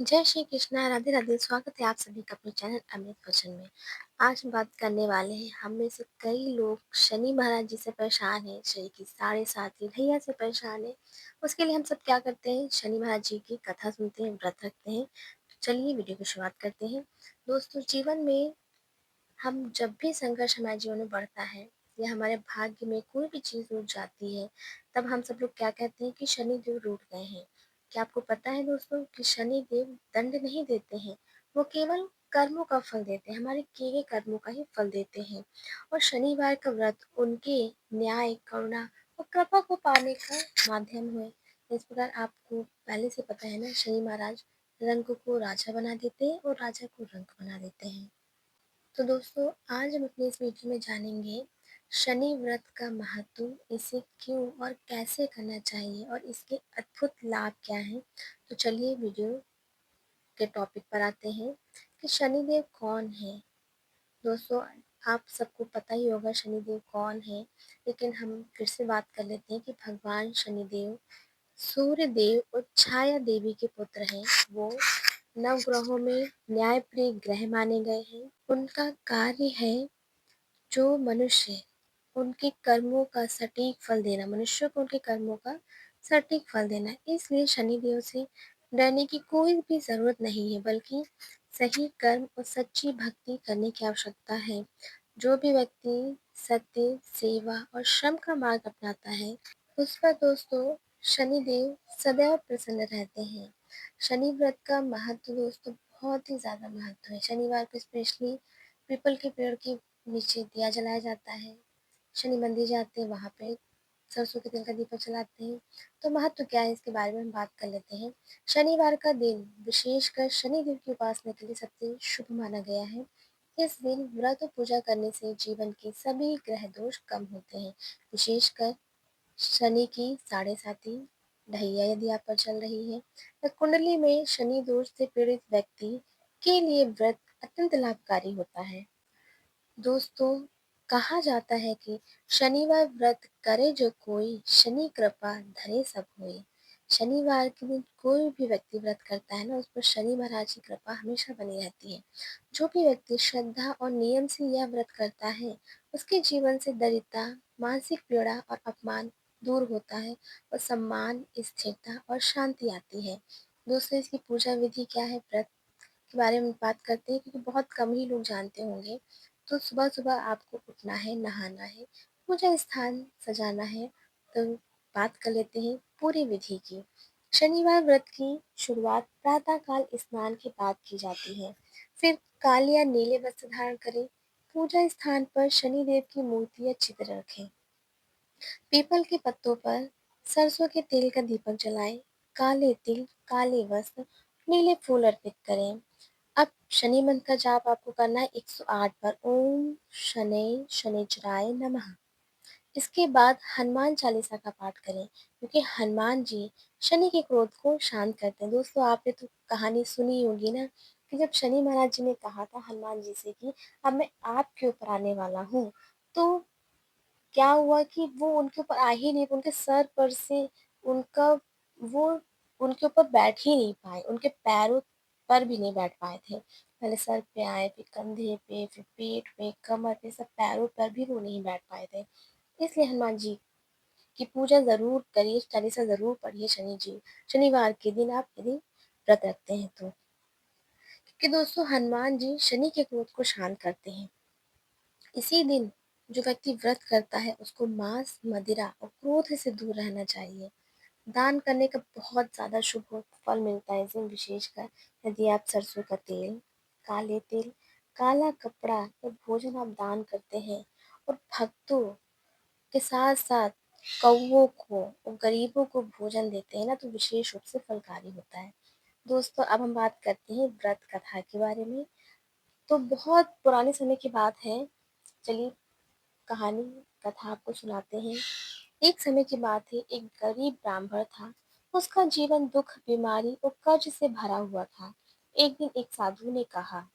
जय श्री कृष्णा, राधे राधे। स्वागत है आप सभी का अपने चैनल अमृत वचन में। आज हम बात करने वाले हैं, हम में से कई लोग शनि महाराज जी से परेशान हैं, शनि की साढ़े साती ढैया से परेशान हैं। उसके लिए हम सब क्या करते हैं, शनि महाराज जी की कथा सुनते हैं, व्रत रखते हैं। तो चलिए वीडियो की शुरुआत करते हैं। दोस्तों, जीवन में हम जब भी संघर्ष हमारे जीवन में बढ़ता है या हमारे भाग्य में कोई भी चीज़ रुक जाती है, तब हम सब लोग क्या कहते हैं कि शनि देव रूठ गए हैं। क्या आपको पता है दोस्तों कि शनि देव दंड नहीं देते हैं, वो केवल कर्मों का फल देते हैं, हमारे किए गए कर्मों का ही फल देते हैं। और शनिवार का व्रत उनके न्याय, करुणा और कृपा को पाने का माध्यम है। इस प्रकार आपको पहले से पता है ना, शनि महाराज रंग को राजा बना देते हैं और राजा को रंक बना देते हैं। तो दोस्तों, आज हम अपने इस वीडियो में जानेंगे शनि व्रत का महत्व, इसे क्यों और कैसे करना चाहिए और इसके अद्भुत लाभ क्या हैं। तो चलिए वीडियो के टॉपिक पर आते हैं कि शनिदेव कौन है। दोस्तों, आप सबको पता ही होगा शनिदेव कौन है, लेकिन हम फिर से बात कर लेते हैं कि भगवान शनिदेव सूर्य देव और छाया देवी के पुत्र हैं। वो नवग्रहों में न्यायप्रिय ग्रह माने गए हैं। उनका कार्य है जो मनुष्य उनके कर्मों का सटीक फल देना, मनुष्य को उनके कर्मों का सटीक फल देना। इसलिए शनिदेव से डरने की कोई भी जरूरत नहीं है, बल्कि सही कर्म और सच्ची भक्ति करने की आवश्यकता है। जो भी व्यक्ति सत्य, सेवा और श्रम का मार्ग अपनाता है, उस पर दोस्तों शनिदेव सदैव प्रसन्न रहते हैं। शनि व्रत का महत्व दोस्तों बहुत ही ज़्यादा महत्व है। शनिवार को स्पेशली पीपल के पेड़ के नीचे दिया जलाया जाता है। शनि मंदिर जाते हैं, वहाँ पे सरसों के तेल का दीपक जलाते हैं। तो महत्व क्या है, इसके बारे में हम बात कर लेते हैं। शनिवार का दिन विशेषकर शनिदेव की उपासना के लिए सबसे शुभ माना गया है। इस दिन व्रत और पूजा करने से जीवन के सभी ग्रह दोष कम होते हैं। विशेषकर शनि की साढ़े साती ढैया यदि आप पर चल रही है या कुंडली में शनि दोष से पीड़ित व्यक्ति के लिए व्रत अत्यंत लाभकारी होता है। दोस्तों, कहा जाता है कि शनिवार व्रत करे जो कोई, शनि कृपा धरे सब होए। शनिवार के दिन कोई भी व्यक्ति व्रत करता है ना, उस पर शनि महाराज की कृपा हमेशा बनी रहती है। जो भी व्यक्ति श्रद्धा और नियम से यह व्रत करता है, उसके जीवन से दरिद्रता, मानसिक पीड़ा और अपमान दूर होता है और सम्मान, स्थिरता और शांति आती है। दोस्तों, इसकी पूजा विधि क्या है, व्रत के बारे में बात करते हैं, क्योंकि बहुत कम ही लोग जानते होंगे। तो सुबह-सुबह आपको उठना है, नहाना है, पूजा स्थान सजाना है। तो बात कर लेते हैं पूरी विधि की। शनिवार व्रत की शुरुआत प्रातः काल स्नान के बाद की जाती है। फिर काले या नीले वस्त्र धारण करें। पूजा स्थान पर शनिदेव की मूर्ति या चित्र रखें। पीपल के पत्तों पर सरसों के तेल का दीपक जलाएं। काले तिल, काले वस्त्र, नीले फूल अर्पित करें। अब शनि मंत्र का जाप आपको करना है 108 बार, ओम शनै शनैश्चराय नमः। इसके बाद हनुमान चालीसा का पाठ करें, क्योंकि हनुमान जी शनि के क्रोध को शांत करते हैं। दोस्तों, आपने तो कहानी सुनी होगी ना, कि जब शनि महाराज जी ने कहा था हनुमान जी से कि अब मैं आपके ऊपर आने वाला हूँ, तो क्या हुआ कि वो उनके ऊपर आ ही नहीं, उनके सर पर से उनका वो उनके ऊपर बैठ ही नहीं पाए, उनके पैरों पर भी नहीं बैठ पाए थे। पहले सर पे आए, फिर कंधे पे, फिर पेट पे, कमर पे, सब पैरों पर भी वो नहीं बैठ पाए थे। इसलिए हनुमान जी की पूजा ज़रूर करिए, चालीसा ज़रूर पढ़िए शनिवार के दिन आप यदि व्रत रखते हैं तो। क्योंकि दोस्तों, हनुमान जी शनि के क्रोध को शांत करते हैं। इसी दिन जो व्यक्ति व्रत करता है, उसको मांस, मदिरा और क्रोध से दूर रहना चाहिए। दान करने का बहुत ज़्यादा शुभ फल मिलता है इस दिन, विशेषकर यदि आप सरसों का तेल, काले तिल, काला कपड़ा या भोजन आप दान करते हैं और भक्तों के साथ-साथ कौवों को और गरीबों को भोजन देते हैं ना, तो विशेष रूप से फलकारी होता है। दोस्तों, अब हम बात करते हैं व्रत कथा के बारे में। तो बहुत पुराने समय की बात है। चलिए कहानी कथा आपको सुनाते हैं। एक समय की बात है, एक गरीब ब्राह्मण था। उसका जीवन दुख, बीमारी और कर्ज से भरा हुआ था। एक दिन एक साधु ने कहा,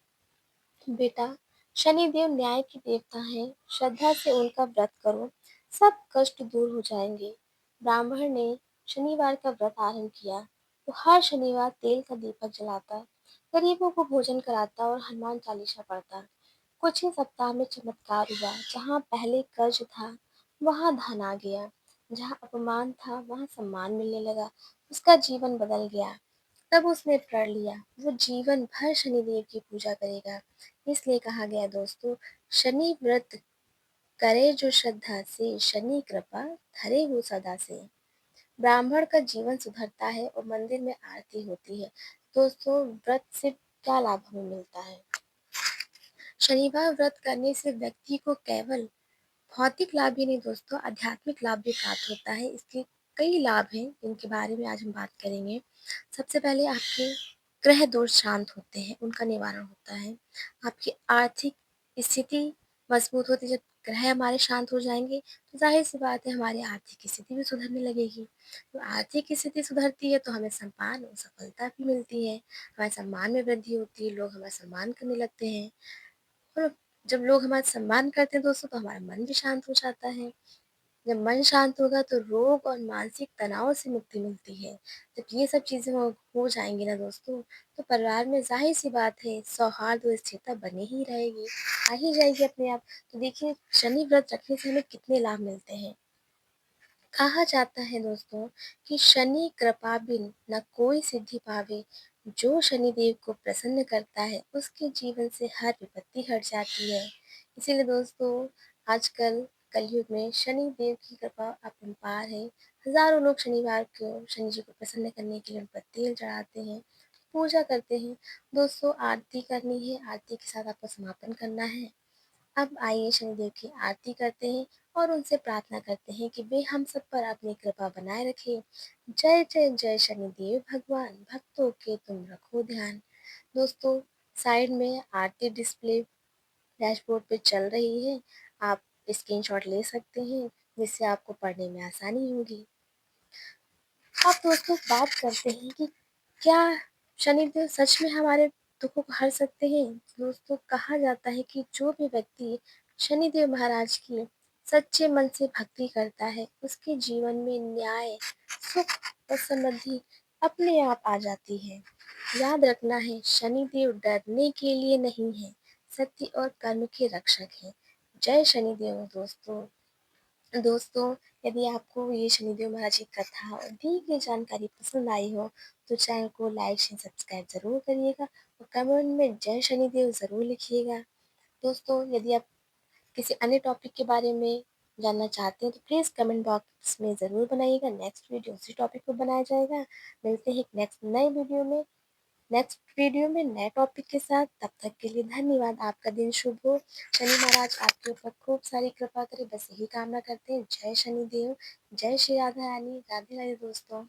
बेटा, शनिदेव न्याय के देवता हैं, श्रद्धा से उनका व्रत करो, सब कष्ट दूर हो जाएंगे। ब्राह्मण ने शनिवार का व्रत आरंभ किया। वो हर शनिवार तेल का दीपक जलाता, गरीबों को भोजन कराता और हनुमान चालीसा पढ़ता। कुछ ही सप्ताह में चमत्कार हुआ। जहाँ पहले कर्ज था, वहाँ धन आ गया। जहाँ अपमान था, वहाँ सम्मान मिलने लगा। उसका जीवन बदल गया। तब उसने प्रण लिया, वो जीवन भर शनिदेव की पूजा करेगा। इसलिए कहा गया दोस्तों, शनि व्रत करे जो श्रद्धा से, शनि कृपा धरे वो सदा से। ब्राह्मण का जीवन सुधरता है और मंदिर में आरती होती है। दोस्तों, व्रत से क्या लाभ हमें मिलता है? शनिवार व्रत करने से व्यक्ति को केवल भौतिक लाभ ही नहीं दोस्तों, आध्यात्मिक लाभ भी प्राप्त होता है। इसके कई लाभ हैं, इनके बारे में आज हम बात करेंगे। सबसे पहले आपके ग्रह दोष शांत होते हैं, उनका निवारण होता है। आपकी आर्थिक स्थिति मजबूत होती है। जब ग्रह हमारे शांत हो जाएंगे तो जाहिर सी बात है, हमारी आर्थिक स्थिति भी सुधरने लगेगी। तो आर्थिक स्थिति सुधरती है तो हमें सम्मान और सफलता भी मिलती है। हमारे सम्मान में वृद्धि होती है, लोग हमारा सम्मान करने लगते हैं। और जब लोग हमारा सम्मान करते हैं दोस्तों, तो हमारा मन भी शांत हो जाता है। जब मन शांत होगा तो रोग और मानसिक तनाव से मुक्ति मिलती है। जब ये सब चीज़ें हो जाएंगी ना दोस्तों, तो परिवार में ज़ाहिर सी बात है, सौहार्द और स्थिरता बनी ही रहेगी, आ ही जाएगी अपने आप। तो देखिए, शनि व्रत रखने से हमें कितने लाभ मिलते हैं। कहा जाता है दोस्तों कि शनि कृपा बिन न कोई सिद्धि पावे। जो शनिदेव को प्रसन्न करता है, उसके जीवन से हर विपत्ति हट जाती है। इसीलिए दोस्तों, आजकल कलयुग में शनि देव की कृपा अपरंपार है। हजारों लोग शनिवार को शनि जी को प्रसन्न करने के लिए उन पर तेल चढ़ाते हैं, पूजा करते हैं। दोस्तों, आरती करनी है, आरती के साथ आपको समापन करना है। अब आइए शनिदेव की आरती करते हैं और उनसे प्रार्थना करते हैं कि वे हम सब पर अपनी कृपा बनाए रखें। जय जय जय शनिदेव भगवान, भक्तों के तुम रखो ध्यान। दोस्तों, साइड में आरती डिस्प्ले डैशबोर्ड पे चल रही है, आप स्क्रीनशॉट ले सकते हैं, जिससे आपको पढ़ने में आसानी होगी। अब दोस्तों, बात करते हैं कि क्या शनिदेव सच में हमारे दुखों को हर सकते हैं? दोस्तों, कहा जाता है कि जो भी व्यक्ति शनिदेव महाराज की सच्चे मन से भक्ति करता है, उसके जीवन में न्याय, सुख और समृद्धि अपने आप आ जाती है। याद रखना है, शनिदेव डरने के लिए नहीं है, सत्य और कर्म के रक्षक हैं। जय शनिदेव दोस्तों। दोस्तों, यदि आपको ये शनिदेव महाराज की कथा और दी गई जानकारी पसंद आई हो, तो चैनल को लाइक शेयर सब्सक्राइब ज़रूर करिएगा और कमेंट में जय शनिदेव ज़रूर लिखिएगा। दोस्तों, यदि आप किसी अन्य टॉपिक के बारे में जानना चाहते हैं, तो प्लीज़ कमेंट बॉक्स में ज़रूर बनाइएगा। नेक्स्ट वीडियो उसी टॉपिक पर बनाया जाएगा। मिलते हैं एक नेक्स्ट नए वीडियो में, नए टॉपिक के साथ। तब तक के लिए धन्यवाद। आपका दिन शुभ हो। शनि महाराज आपके ऊपर खूब सारी कृपा करे, बस यही कामना करते हैं। जय शनिदेव, जय श्री राधा रानी, राधे राधे दोस्तों।